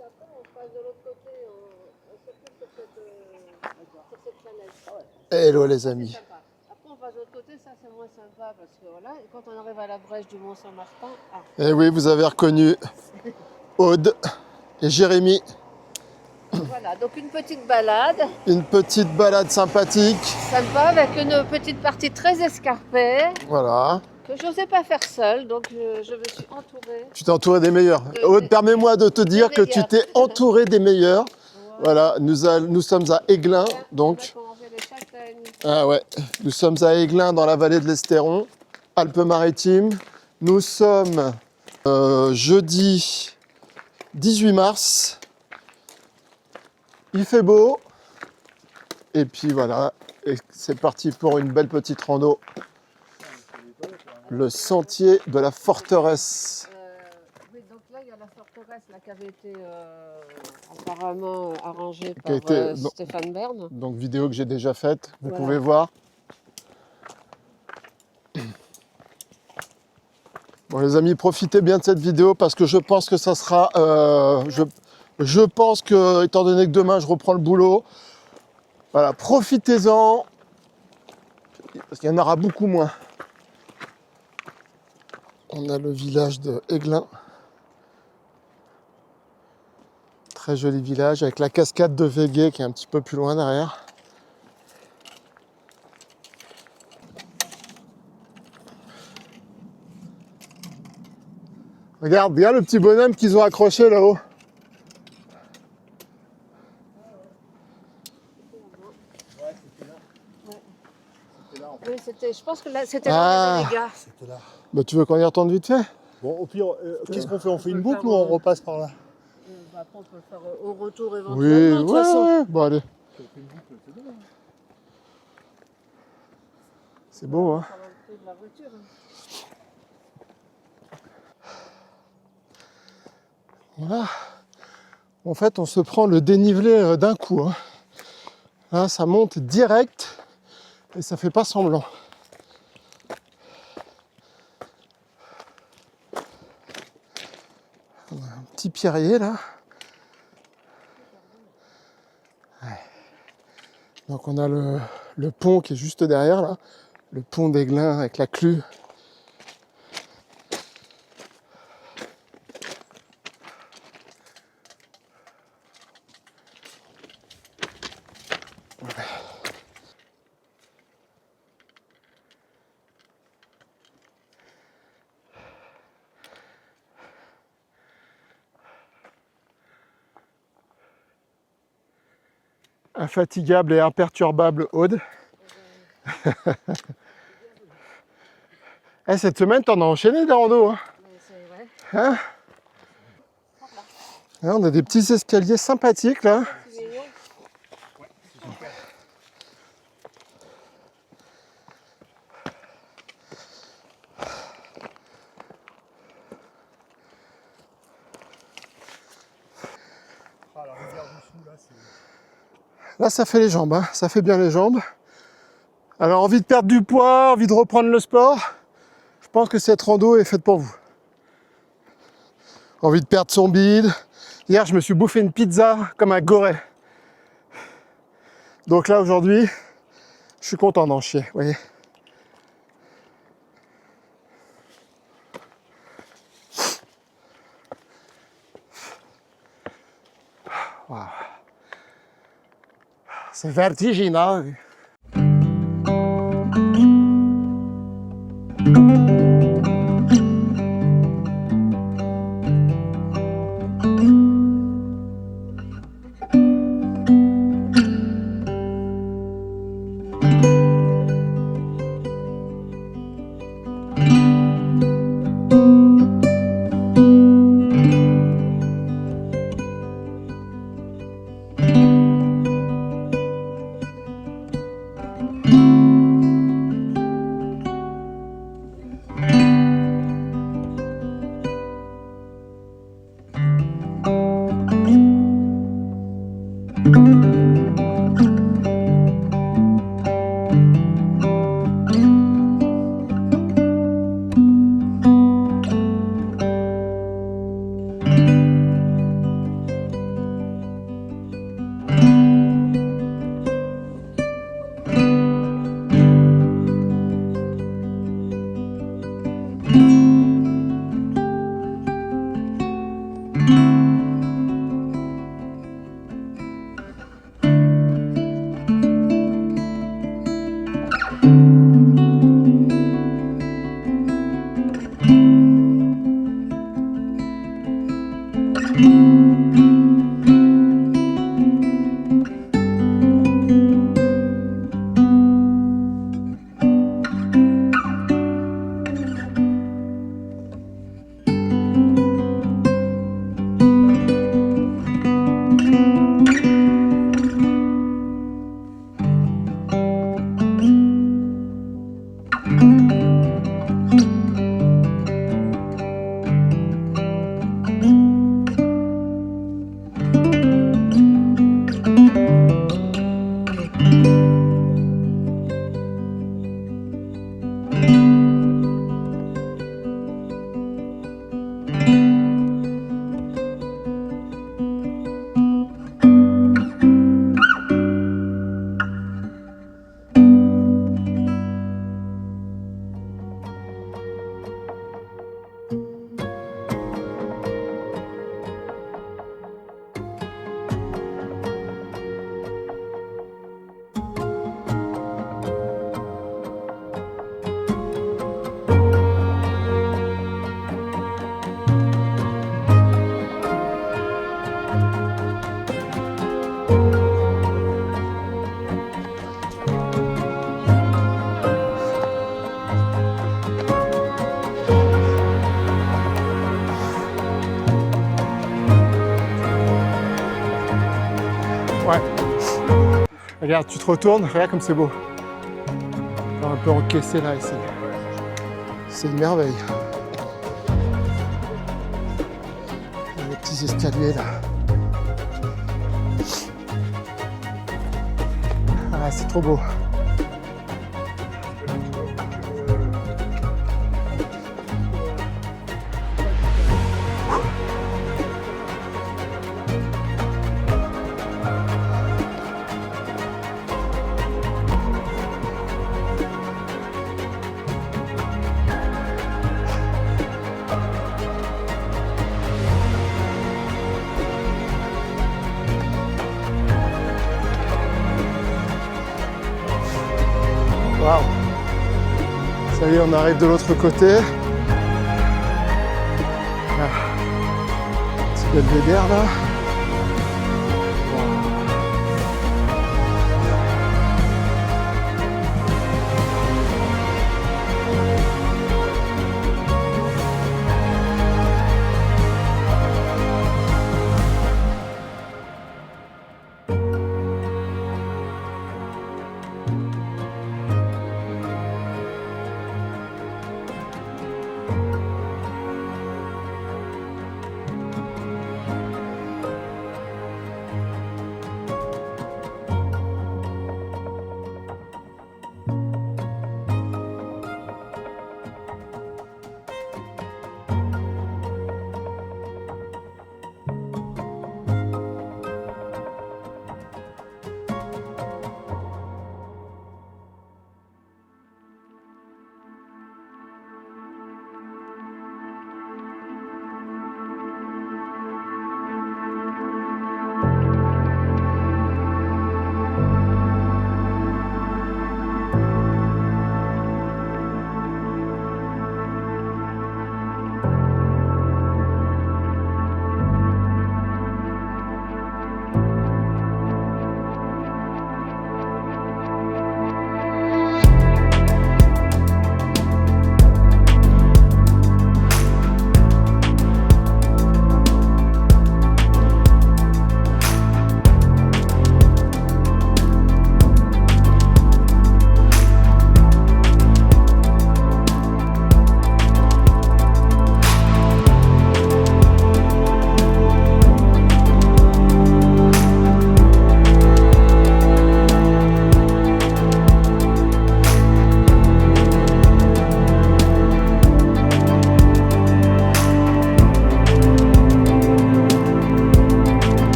après, on passe de l'autre côté, on s'occupe sur cette falaise. Hello les Ça, c'est amis. sympa. Après, on passe de l'autre côté, ça c'est moins sympa parce que voilà, et quand on arrive à la brèche du Mont-Saint-Martin, Et oui, vous avez reconnu Aude et Jérémy. voilà, donc une petite balade. Une petite balade sympathique. Sympa, avec une petite partie très escarpée. Voilà. Que je n'osais pas faire seule, donc je me suis entourée. Tu t'es entouré des meilleurs. Aude, permets-moi de te dire que tu t'es entouré des meilleurs. Voilà, nous sommes à Aiglun, donc. Ah ouais, nous sommes à Aiglun dans la vallée de l'Estéron, Alpes-Maritimes. Nous sommes jeudi 18 mars. Il fait beau. Et puis voilà, c'est parti pour une belle petite rando. Le sentier de la forteresse. Oui, donc là, il y a la forteresse là, qui avait été apparemment arrangée Qui par a été, Stéphane Bern. Donc vidéo que j'ai déjà faite, vous Voilà. pouvez voir. Bon les amis, profitez bien de cette vidéo parce que je pense que ça sera... je pense que, étant donné que demain je reprends le boulot, voilà, profitez-en, parce qu'il y en aura beaucoup moins. On a le village de Aiglun. Très joli village avec la cascade de Végué qui est un petit peu plus loin derrière. Regarde bien le petit bonhomme qu'ils ont accroché là-haut. Oui, je pense que là, c'était là où il y avait les gars. C'était là. Bah, tu veux qu'on y retourne vite fait? Bon, au pire, qu'est-ce qu'on fait? On fait une boucle ou on repasse par là? Après, on peut le faire au retour Oui, éventuellement, de toute façon. ouais, bon allez. Si on fait une boucle, c'est bon. C'est beau, hein. Ça va le prix de la voiture, hein. Voilà. En fait, on se prend le dénivelé d'un coup, hein. Là, ça monte direct et ça fait pas semblant. On a un petit pierrier là. Ouais. Donc on a le pont qui est juste derrière là, le pont d'Aiglun avec la clue. Infatigable et imperturbable Aude. Eh, cette semaine, t'en as enchaîné des randos, hein. C'est vrai. Hein? Là, on a des petits escaliers sympathiques là. C'est mignon. Ah, la rivière dessous, là, c'est... Là, ça fait les jambes, hein. Ça fait bien les jambes. Alors, envie de perdre du poids, envie de reprendre le sport, je pense que cette rando est faite pour vous. Envie de perdre son bide. Hier, je me suis bouffé une pizza comme un goré. Donc là, aujourd'hui, je suis content d'en chier, vous voyez. Wow. C'est vertigineux. Ouais. Regarde, tu te retournes, regarde comme c'est beau. On peut encaisser là ici. C'est une merveille. Il y a des petits escaliers là. Ah, c'est trop beau. Waouh! Ça y est, on arrive de l'autre côté. Ah. Petit belvédère là.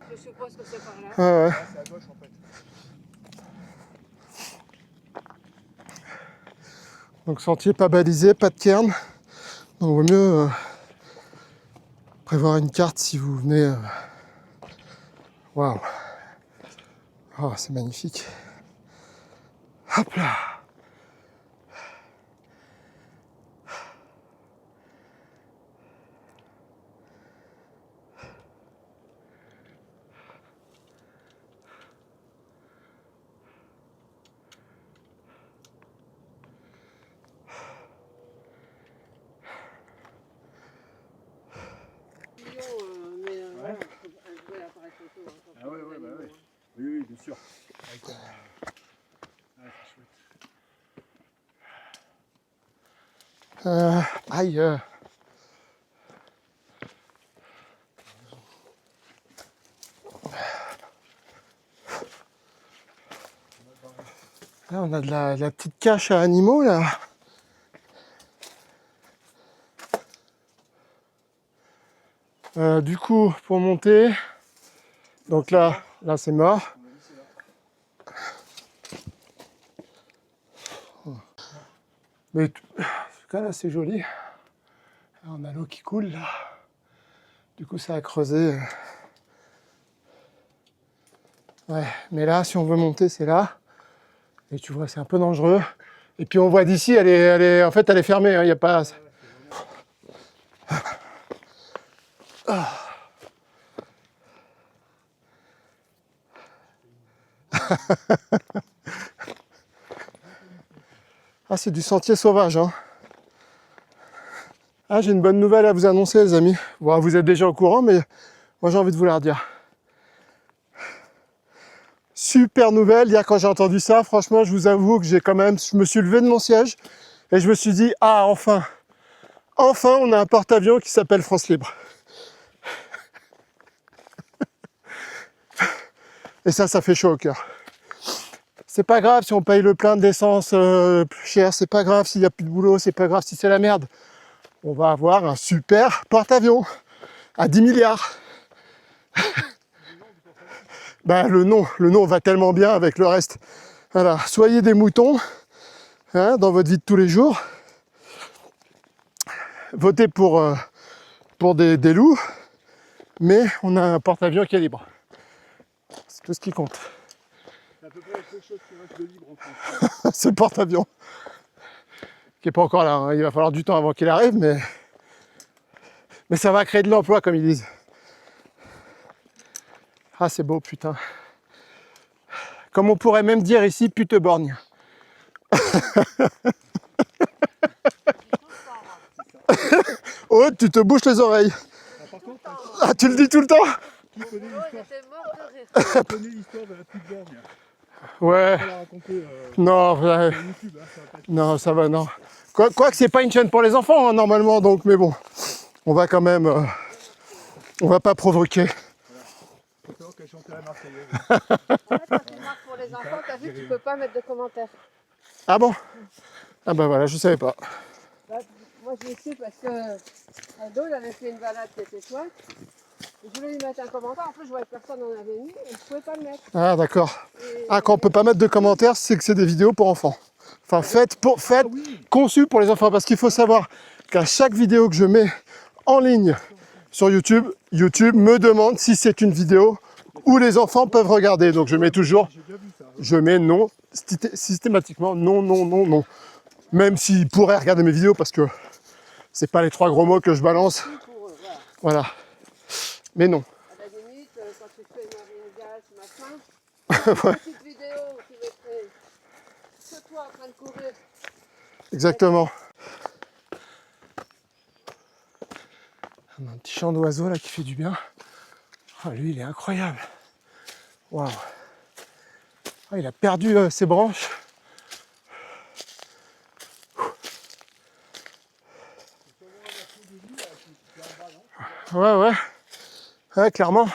je suppose que c'est par là. Ouais, ouais. Ah, c'est à gauche en fait. Donc sentier pas balisé, pas de cairn. Donc vaut mieux prévoir une carte si vous venez. Waouh. Oh, c'est magnifique. Hop là. Voilà, je vais l'appareil photo. Ah ouais, ouais, bah ouais. Oui, oui, bien sûr. Avec, ouais, c'est chouette. Aïe. Là, on a de la petite cache à animaux là. Du coup, pour monter, donc là c'est mort. Mais en tout cas là c'est joli. Là, on a l'eau qui coule là. Du coup ça a creusé. Ouais, mais là si on veut monter c'est là. Et tu vois c'est un peu dangereux. Et puis on voit d'ici en fait elle est fermée, il n'y a pas. Ah, c'est du sentier sauvage, hein. Ah, j'ai une bonne nouvelle à vous annoncer, les amis. Bon, vous êtes déjà au courant, mais moi, j'ai envie de vous la redire. Super nouvelle. Hier, quand j'ai entendu ça, franchement, je vous avoue que je me suis levé de mon siège et je me suis dit, ah, enfin, on a un porte-avions qui s'appelle France Libre. Et ça fait chaud au cœur. C'est pas grave si on paye le plein d'essence plus cher, c'est pas grave s'il n'y a plus de boulot, c'est pas grave si c'est la merde. On va avoir un super porte-avions à 10 milliards. Ben, le nom va tellement bien avec le reste. Voilà, soyez des moutons hein, dans votre vie de tous les jours. Votez pour des loups, mais on a un porte-avions qui est libre. C'est tout ce qui compte. C'est à peu près la seule chose qui reste de libre en France. Ce porte-avions qui n'est pas encore là, hein. Il va falloir du temps avant qu'il arrive, mais ça va créer de l'emploi comme ils disent. Ah c'est beau putain. Comme on pourrait même dire ici, pute-borgne. Oh, tu te bouches les oreilles. Ah, par contre, Ah, tu le dis tout le temps? qui connaît Oh, l'histoire j'étais mort de rire. qui connaît l'histoire de la petite borgne? Ouais. On va la raconter Non, sur YouTube. Hein, ça va pas être... non, ça va, non. Quoique c'est pas une chaîne pour les enfants, hein, normalement, donc, mais bon. On va quand même... on va pas provoquer. Faut savoir qu'elle chantait la Marseillaise. En fait, quand tu marques pour les enfants, t'as vu, tu peux pas mettre de commentaires. Ah bon? Ah bah voilà, je savais pas. Bah, moi, je l'ai su parce que Ado, il avait fait une balade qui était chouette. Je voulais lui mettre un commentaire. En plus, je voyais que personne n'en avait mis et je pouvais pas le mettre. Ah d'accord. Et- Ah, quand on peut pas mettre de commentaires, c'est que c'est des vidéos pour enfants. Enfin, faites, conçues pour les enfants. Parce qu'il faut savoir qu'à chaque vidéo que je mets en ligne sur YouTube, YouTube me demande si c'est une vidéo où les enfants peuvent regarder. Donc je mets toujours, J'ai déjà vu ça. je mets non, systématiquement non, non, non, non. Même s'ils pourraient regarder mes vidéos parce que c'est pas les 3 gros mots que je balance. Pour eux, voilà. Voilà. Mais non. À la limite, quand tu fais une marine gaz, machin, une petite vidéo qui mettrait que toi en train de courir. Exactement. On a un petit chant d'oiseau là qui fait du bien. Ah, lui, il est incroyable. Waouh. Ah, il a perdu ses branches. Ouais, ouais. Ouais, clairement.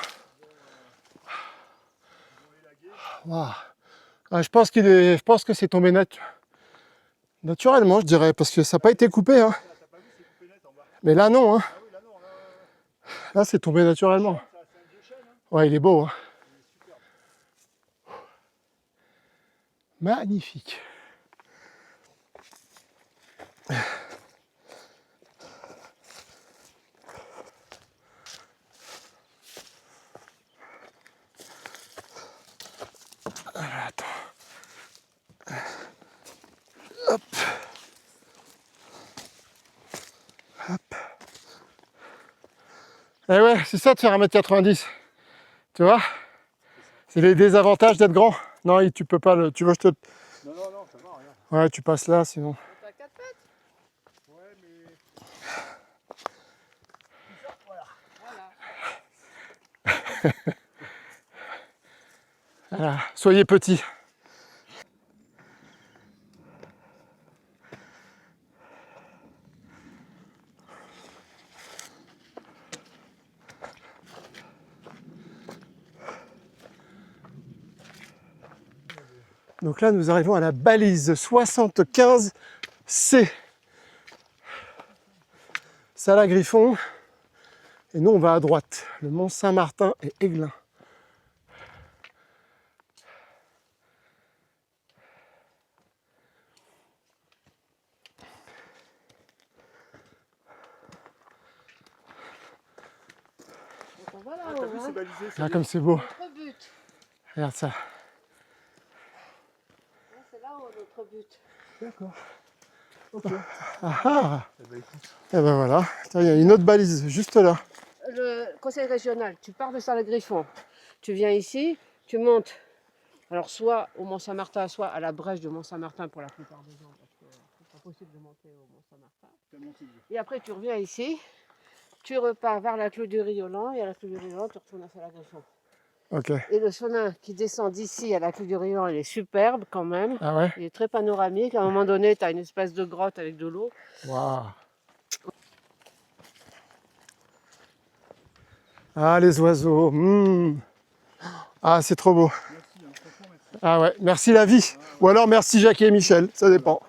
Waouh. Ah, je pense que c'est tombé naturellement, je dirais, parce que ça n'a pas été coupé. Hein. Mais là, non. Hein. Là, c'est tombé naturellement. Ouais, il est beau. Hein. Magnifique. Alors, attends. Hop. Hop. Eh ouais, c'est ça de faire 1m90. Tu vois? C'est les désavantages d'être grand. Non, tu peux pas le. Tu veux que je te. Non, non, non, ça va, rien. Ouais, tu passes là sinon. T'as 4 pattes. Ouais, mais... Voilà. Voilà. Soyez petits. Donc là, nous arrivons à la balise 75C. Salagriffon. Et nous, on va à droite. Le Mont Saint-Martin et Aiglun. Donc on va Ah, là-haut. t'as vu, c'est Hein. balisé, c'est Regarde bien. comme c'est beau. Notre but. Regarde ça. Là, c'est là-haut notre but. D'accord. Ok. Ah ah. Eh ben, écoute. Et ben voilà. Tiens, il y a une autre balise juste là. Le conseil régional, tu pars de Salagriffon. Tu viens ici, tu montes. Alors soit au Mont Saint-Martin, soit à la brèche de Mont Saint-Martin pour la plupart des gens, parce que c'est pas possible de monter au Mont Saint-Martin. T'as monté bien. Et après tu reviens ici, tu repars vers la clou du Riolan, et à la clou du Riolan, tu retournes à Salagriffon. Ok. Et le chemin qui descend d'ici à la clou du Riolan, il est superbe quand même. Ah ouais? Il est très panoramique. À un moment donné, tu as une espèce de grotte avec de l'eau. Waouh. Ah, les oiseaux. Ah, c'est trop beau. Merci, hein, franchement, merci. Ah ouais, merci la vie. Ou alors merci Jackie et Michel, ça dépend.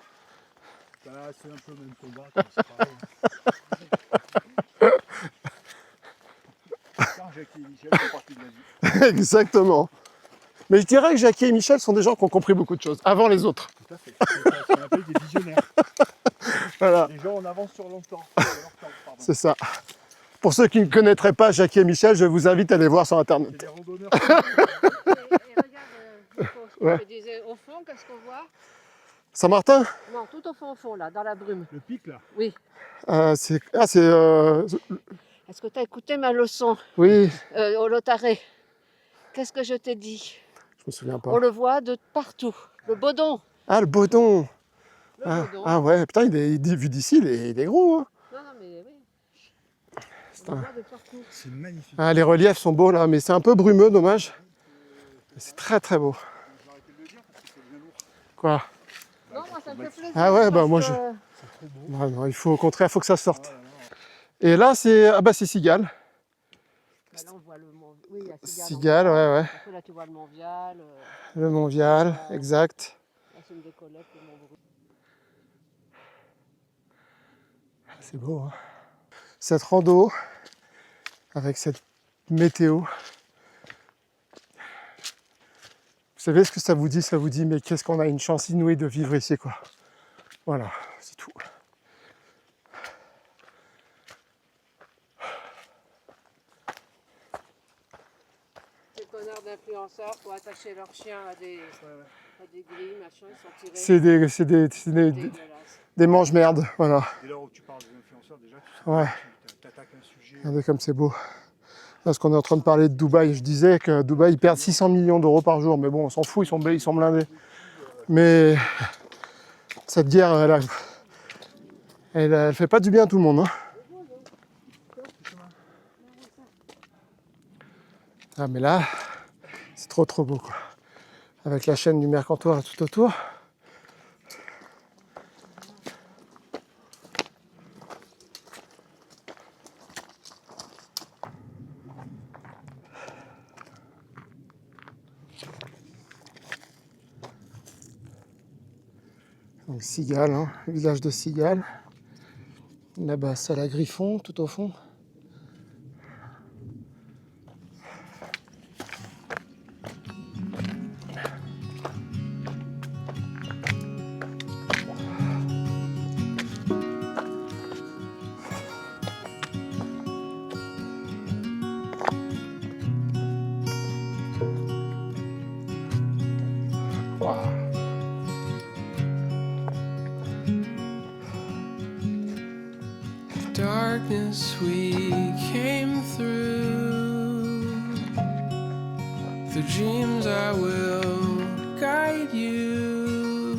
Bah, c'est un peu le même combat, quoi, c'est pareil. Putain, Jackie et Michel font partie de la vie. Exactement. Mais je dirais que Jackie et Michel sont des gens qui ont compris beaucoup de choses, avant les autres. Tout à fait. C'est ce qu'on appelle des visionnaires. Voilà, Les gens en avance sur leur temps. Pardon. c'est ça. Pour ceux qui ne connaîtraient pas Jackie et Michel, je vous invite à les voir sur C'est Internet. des randonneurs. Et regarde, ce que Ouais. je te disais, au fond, qu'est-ce qu'on voit? Saint-Martin Non, tout au fond, là, dans la brume. Le pic, là. Oui. c'est... Est-ce que tu as écouté ma leçon Oui, au Lotaré? Qu'est-ce que je t'ai dit? je me souviens pas. On le voit de partout. Le Baudon. Ah, le Baudon. Le Baudon. Ah ouais, putain, vu d'ici, il est gros. Hein. Non, non, mais oui. C'est On le un- voit de partout. C'est magnifique. Ah, les reliefs sont beaux là, mais c'est un peu brumeux, dommage. C'est très très beau. Je vais arrêter de le dire parce que ça devient lourd. Quoi? Non, moi, ça me fait plaisir. Ah ouais, bah parce moi, que- C'est trop beau. Non, non, il faut au contraire, il faut que ça sorte. Ah, là, là. Et là, c'est c'est Cigale. Bah, là, on voit le Mont... Oui, il y a Cigale. Cigale, ouais. Après, là, tu vois le Mont-Vial. Le Mont-Vial, exact. Là, c'est une décollette, le Mont-Brun. C'est beau, hein. Cette rando, avec cette météo. Vous savez ce que ça vous dit? Ça vous dit, mais qu'est-ce qu'on a une chance inouïe de vivre ici, quoi. Voilà, c'est tout. Ces connards d'influenceurs pour attacher leurs chiens à des grilles, machin, ils sont tirés. C'est des Dégueulasse. mange-merdes, voilà. Et là où tu parles des influenceurs, déjà, tu sais, Ouais. tu attaques un sujet. Regardez comme c'est beau. Parce qu'on est en train de parler de Dubaï, je disais que Dubaï ils perdent 600 millions d'euros par jour, mais bon, on s'en fout, ils sont blindés. Mais cette guerre, elle fait pas du bien à tout le monde. Hein. Ah mais là, c'est trop beau quoi. Avec la chaîne du Mercantour tout autour. Donc Cigale, hein, le village de Cigale. Là-bas, Salagriffon, tout au fond. Waouh. Darkness we came through. Through dreams I will guide you.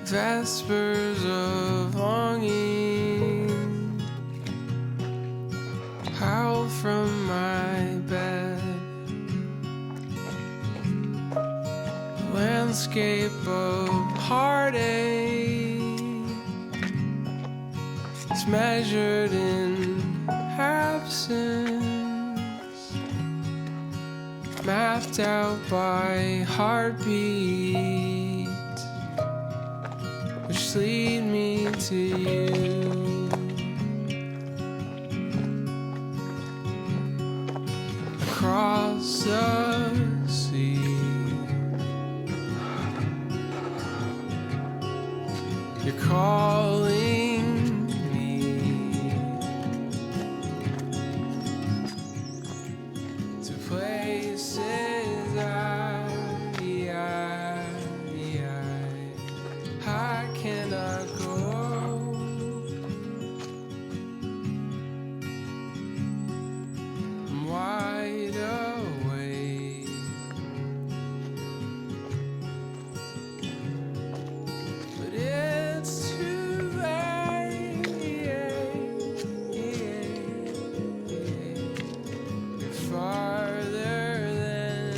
Vespers of longing howl from my bed. Landscape of heartache is measured in absence, mapped out by heartbeat, which lead me to you. Across the sea, you're calling me to places I cannot go. I'm wide awake, but it's too late. You're farther than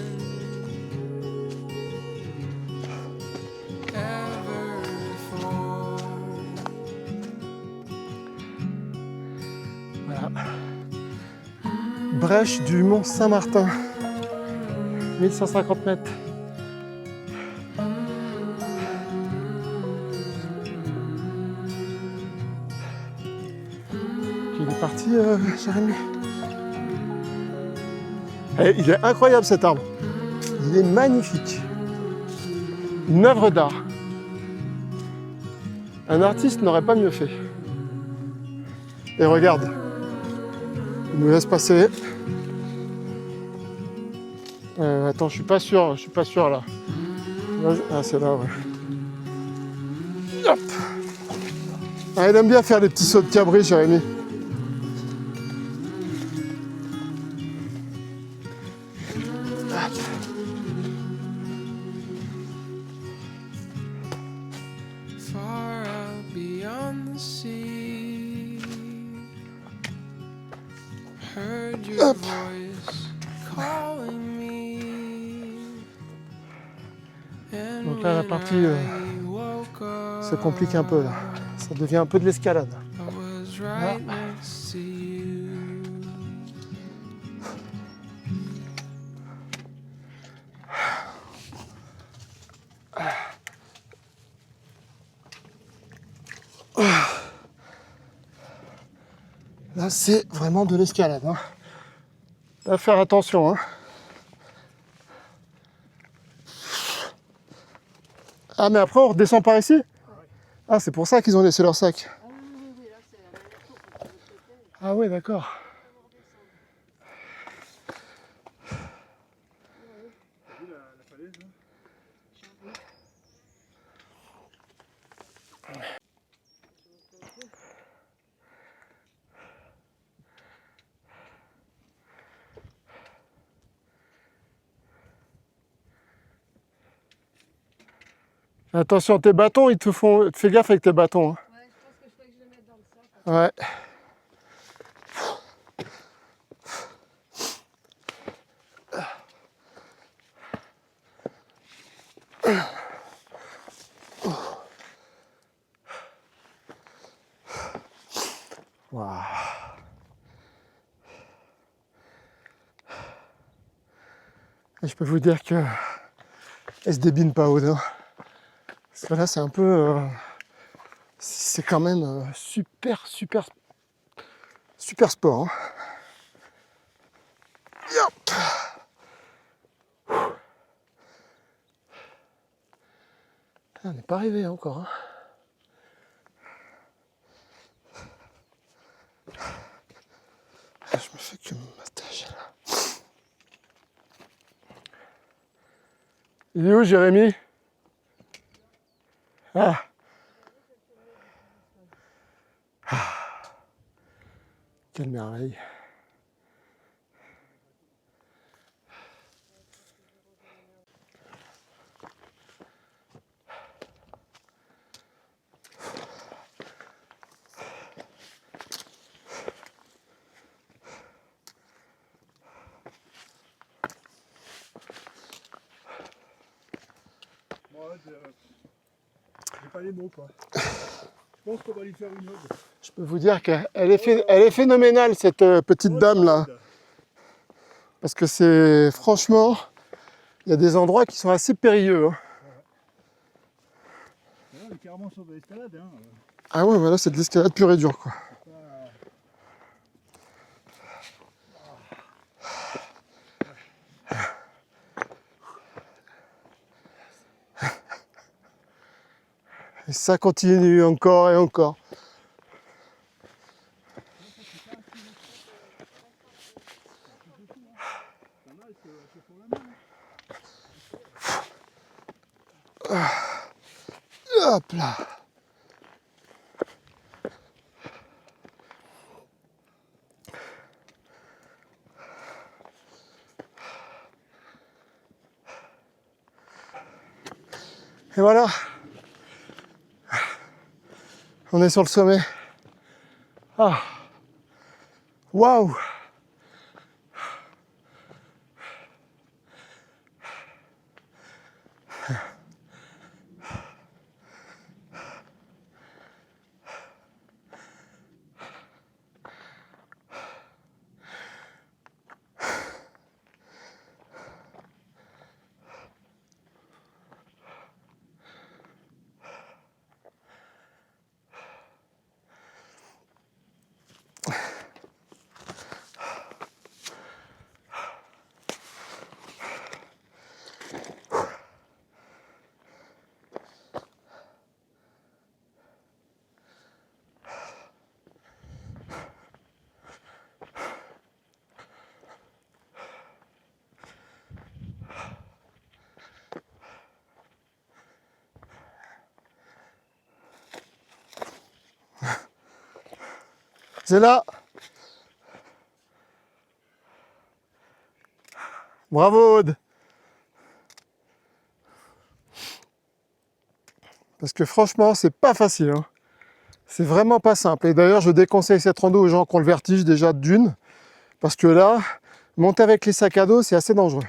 ever before. Voilà. Brèche du Mont Saint-Martin. 1150 mètres. Il est parti, Jérémy. Eh, il est incroyable cet arbre. Il est magnifique. Une œuvre d'art. Un artiste n'aurait pas mieux fait. Et regarde, il nous laisse passer. Attends, je suis pas sûr là. Ah, c'est là, ouais. Hop. Ah, il aime bien faire des petits sauts de cabri, Jérémy. Far out beyond the sea, heard your voice calling me. And Donc là, la when partie I woke up, se complique un peu là. Ça devient un peu de l'escalade. I was right next to you. Là, c'est vraiment de l'escalade. Hein. Faut faire attention. Hein. Ah, mais après, on redescend par ici? Ah, c'est pour ça qu'ils ont laissé leur sac. Ah oui, d'accord. T'as vu la falaise là? Attention, tes bâtons, ils te font... Fais gaffe avec tes bâtons. Hein. Ouais, je pense que je ferais que je le mette dans le sac. Ouais. Waouh. Et je peux vous dire que elle se débine pas haut. Hein. Parce que là, c'est un peu... c'est quand même super sport. Hein. Yop. On n'est pas arrivé encore. Hein. Je me fais que m'attacher là. Il est où, Jérémy? Ah. Ah. Quelle merveille. Moi, j'ai pas les mots, quoi. Je pense qu'on va lui faire une ode. Je peux vous dire qu'elle est phénoménale, cette petite dame là. Parce que c'est, franchement, il y a des endroits qui sont assez périlleux. Hein. Là, on est carrément sur de l'escalade. Hein. Ah ouais, voilà, c'est de l'escalade pure et dure, quoi. Et ça continue encore et encore. Hop là. Et voilà. On est sur le sommet. Ah. Waouh. C'est là. Bravo Aude. Parce que franchement, c'est pas facile. Hein. C'est vraiment pas simple. Et d'ailleurs, je déconseille cette rando aux gens qui ont le vertige déjà d'une. Parce que là, monter avec les sacs à dos, c'est assez dangereux.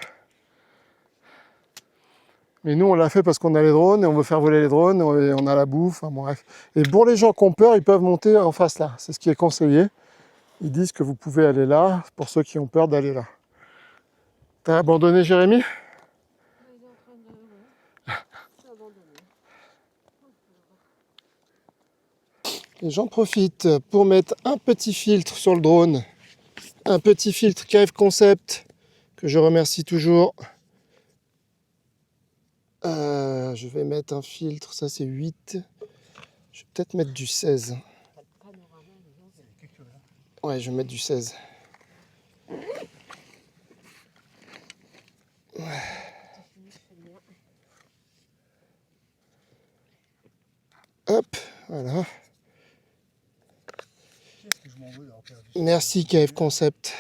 Mais nous, on l'a fait parce qu'on a les drones et on veut faire voler les drones et on a la bouffe. Enfin, bon, bref. Et pour les gens qui ont peur, ils peuvent monter en face là. C'est ce qui est conseillé. Ils disent que vous pouvez aller là pour ceux qui ont peur d'aller là. T'as abandonné, Jérémy? Il est en train de... C'est abandonné. Et j'en profite pour mettre un petit filtre sur le drone. Un petit filtre KF Concept que je remercie toujours. Je vais mettre un filtre, ça c'est 8. Je vais peut-être mettre du 16. Ouais, je vais mettre du 16. Ouais. Hop, voilà. Merci KF Concept.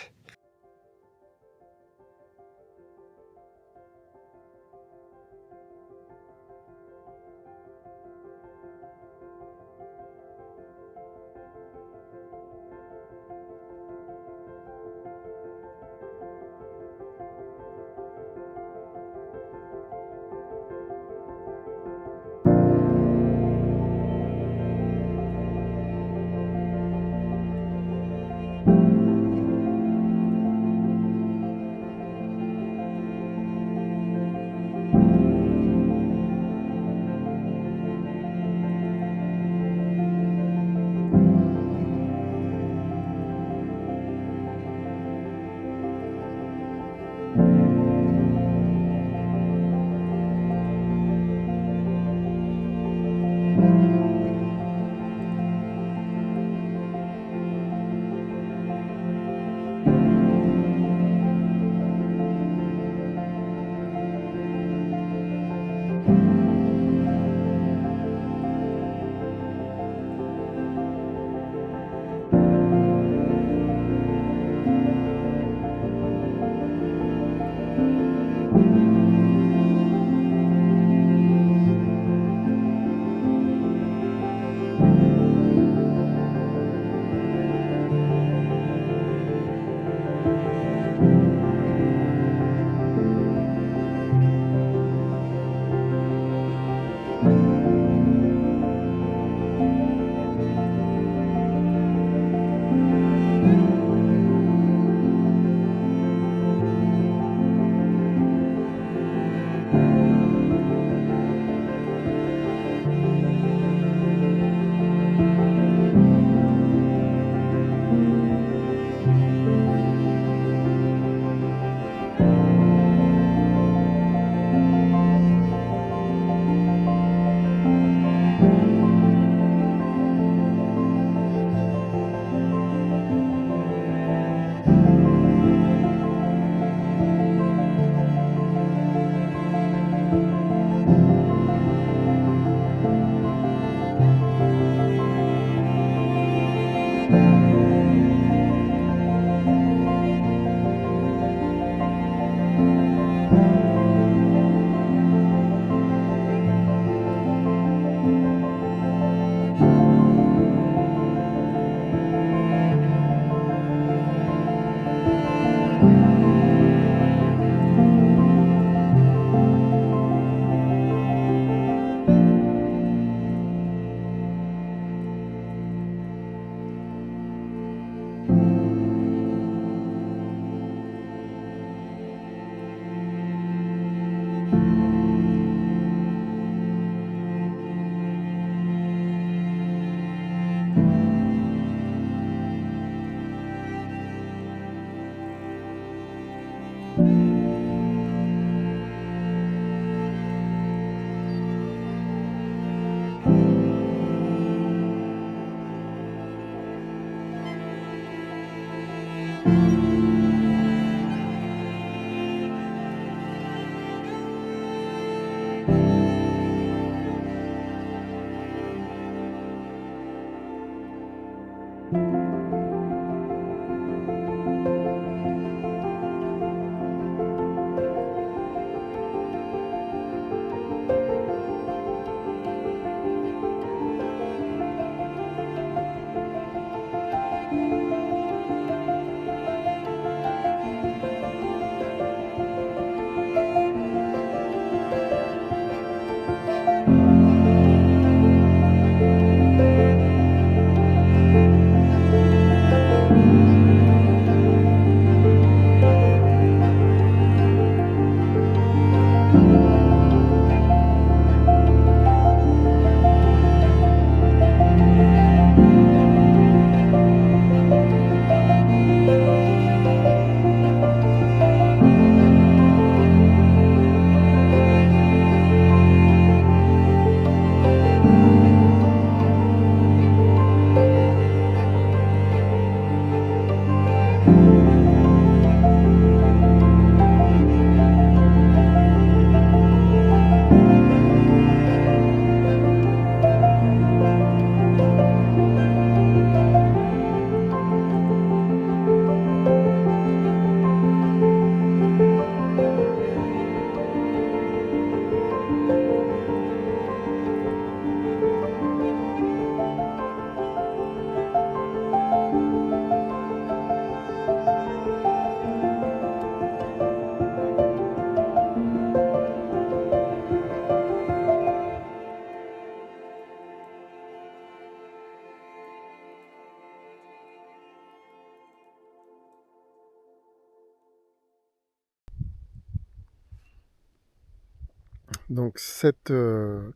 Donc cette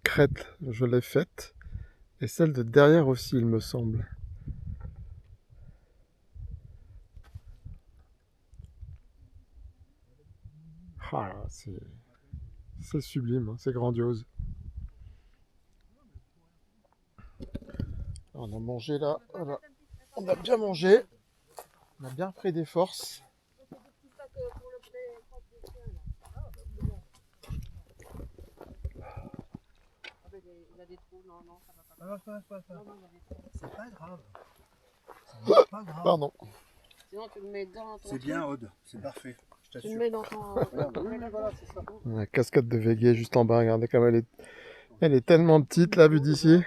crête, je l'ai faite. Et celle de derrière aussi, il me semble. Ah, là, c'est sublime, hein, c'est grandiose. On a mangé là, voilà. On a bien mangé, on a bien pris des forces. C'est pas grave. C'est pas grave. Pardon. Sinon, tu le mets dans ton C'est bien, Aude. C'est parfait. Je Tu le t'assure. mets dans ton. Oui, voilà, c'est ça. La cascade de Véguier juste en bas, regardez comme elle est tellement petite là, vue d'ici.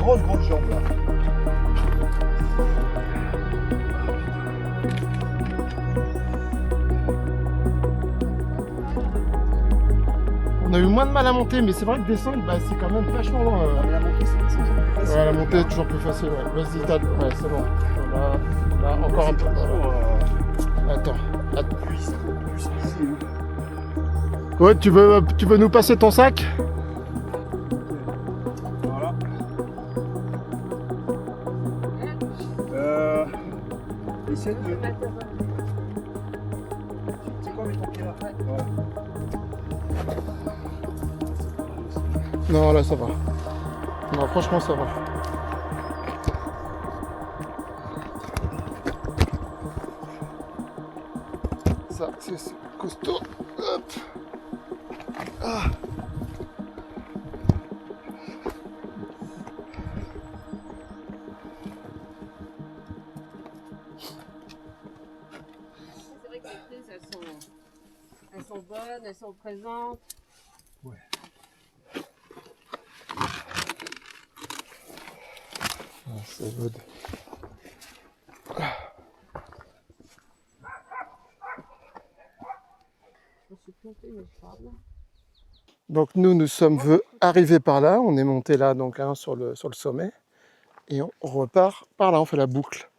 Grosse jambe là. On a eu moins de mal à monter, mais c'est vrai que descendre, bah, c'est quand même vachement long. La montée, c'est toujours plus facile. Ouais, la montée est toujours plus facile. Ouais. Vas-y, Tad. Ouais, c'est bon. Là, encore un peu. Attends. Ouais, tu veux nous passer ton sac? Voilà. Essaye de. C'est quoi, mais ton pied là? Ouais. Non, là, ça va. Non, franchement, ça va. Ça, c'est costaud. Hop. Ah. C'est vrai que les prises, elles sont bonnes, elles sont présentes. Ouais. Ah, c'est good. Je me suis plantée, mais je parle. Donc nous sommes arrivés par là, on est monté là donc hein, sur le sommet et on repart par là, on fait la boucle.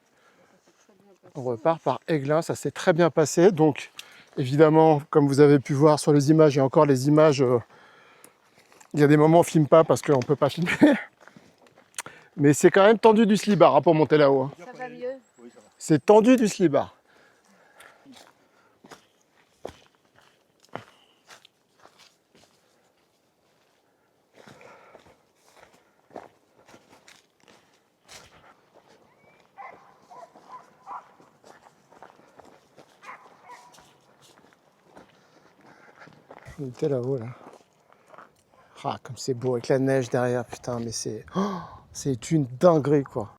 On repart par Aiglun, ça s'est très bien passé. Donc évidemment, comme vous avez pu voir sur les images, il y a encore les images, il y a des moments où on ne filme pas parce qu'on ne peut pas filmer. Mais c'est quand même tendu du slibard hein, pour monter là-haut. Hein. Ça va mieux? C'est tendu du slibard. On était là-haut là. Ah, comme c'est beau avec la neige derrière, putain, mais c'est une dinguerie quoi.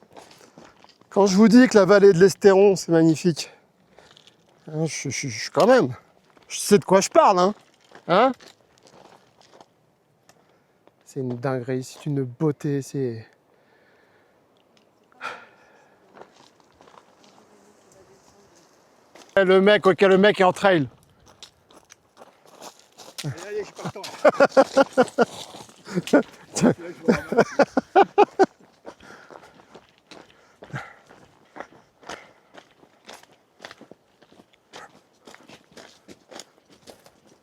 Quand je vous dis que la vallée de l'Estéron, c'est magnifique, hein, je quand même, je sais de quoi je parle, hein, hein. C'est une dinguerie, c'est une beauté, c'est... Le mec, ok, le mec est en trail. Allez, j'ai pas le temps. Là, je vous ramasse.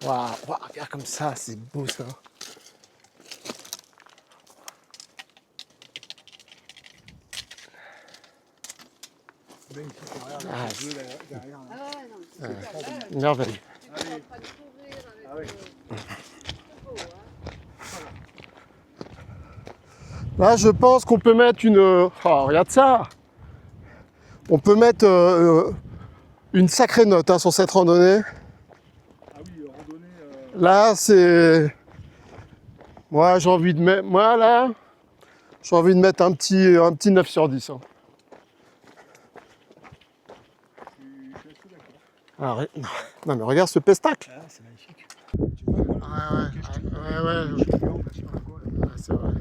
Waouh, waouh, regarde comme ça, c'est beau ça. Ben, ici, regarde, Ah, c'est bleu derrière. Ah Là. ouais, non, mais c'est super. Là, Merveille. tu es en train de courir avec Ah oui. c'est beau, hein. Là, je pense qu'on peut mettre une... Oh, regarde ça. On peut mettre une sacrée note hein, sur cette randonnée. Ah oui, randonnée. Là, c'est... Moi, j'ai envie de mettre... Moi, là, j'ai envie de mettre un petit 9 sur 10. Hein. Je suis assez d'accord. Ah, non, mais regarde ce pestacle. Ah, c'est magnifique. Ouais, c'est vrai.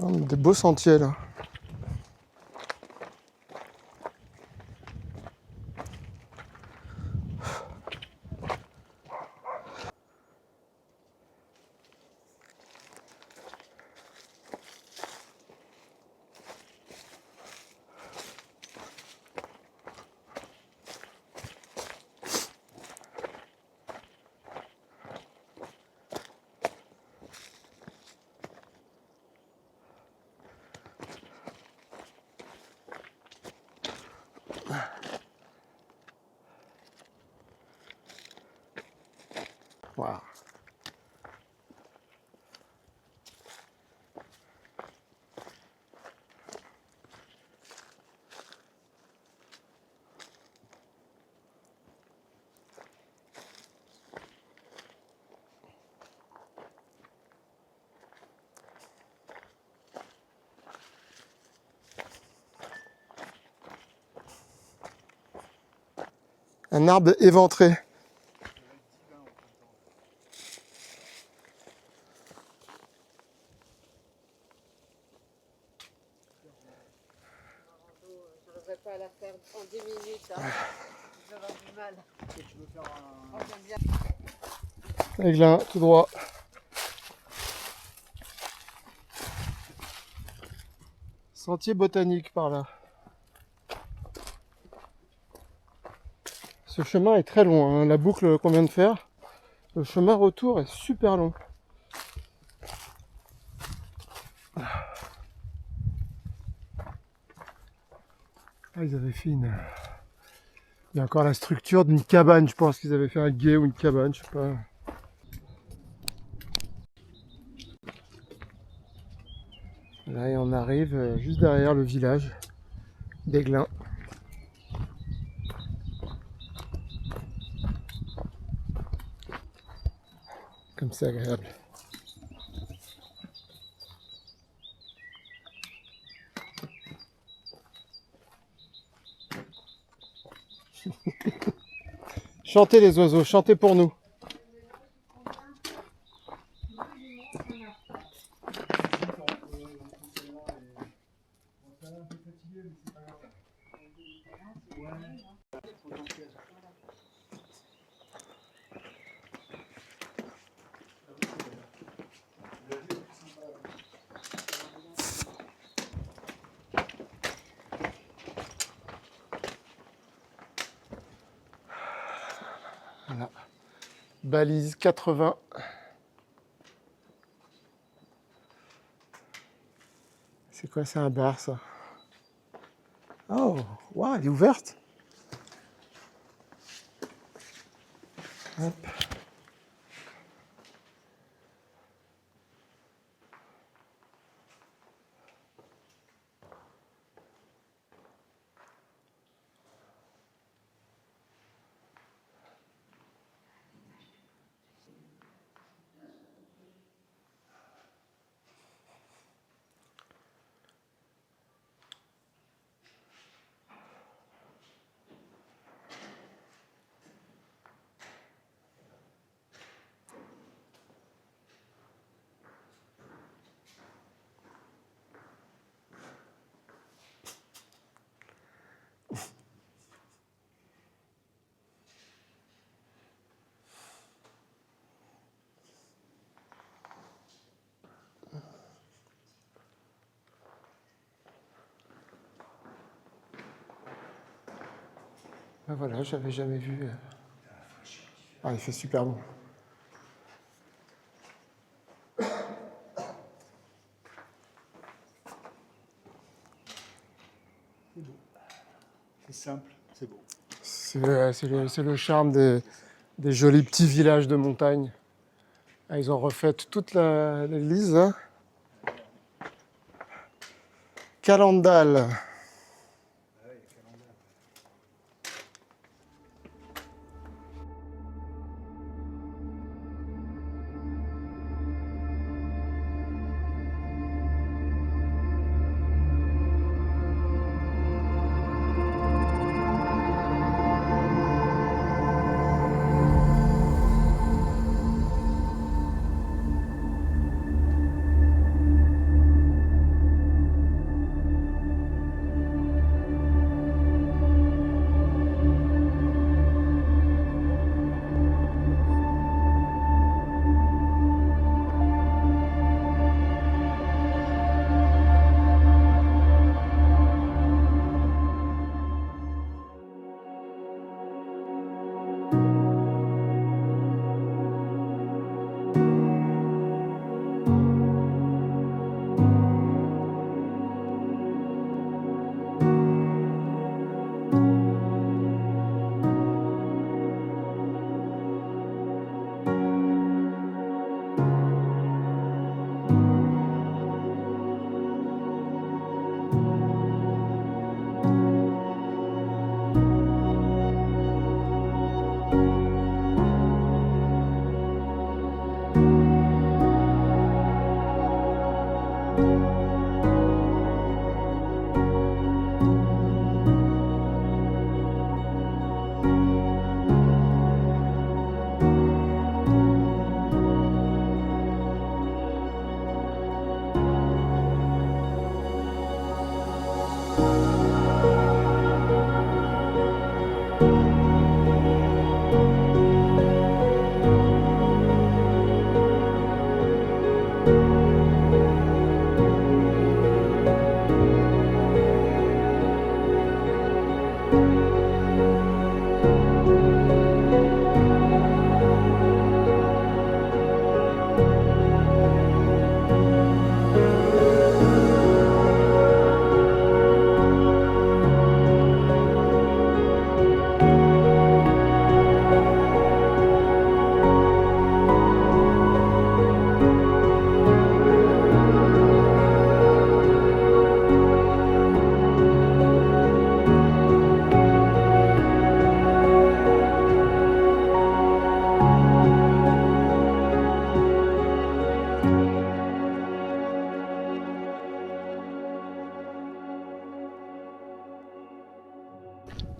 Oh, des beaux sentiers là. Waouh. Un arbre éventré. Je n'arriverai pas à la faire en 10 minutes. Hein. Je vais avoir du mal. Tu veux faire un... Oh, j'aime bien. Aiglun, tout droit. Sentier botanique par là. Ce chemin est très long, hein. La boucle qu'on vient de faire, le chemin retour est super long. Ah, ils avaient fait une... Il y a encore la structure d'une cabane, je pense qu'ils avaient fait un gué ou une cabane, je sais pas. Là, et on arrive juste derrière le village d'Aiglun. Comme c'est agréable. Chantez les oiseaux, chantez pour nous. Voilà. Balise 80. C'est quoi, c'est un bar ça? Oh, waouh, elle est ouverte. Hop. Ben voilà, j'avais jamais vu. Ah, il fait super bon. C'est beau. C'est simple, c'est beau. C'est le charme des jolis petits villages de montagne. Ah, ils ont refait toute l'église. Hein. Calendal.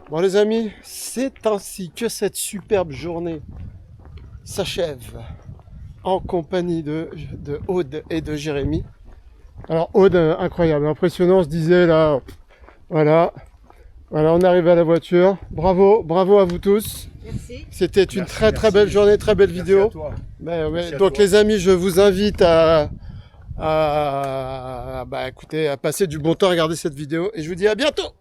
Bon les amis, c'est ainsi que cette superbe journée s'achève en compagnie de Aude et de Jérémy. Alors Aude, incroyable, impressionnant, on se disait là, voilà, on arrive à la voiture. Bravo à vous tous. Merci. C'était une très belle journée, très belle vidéo. À toi. Donc les amis, je vous invite à passer du bon temps à regarder cette vidéo et je vous dis à bientôt.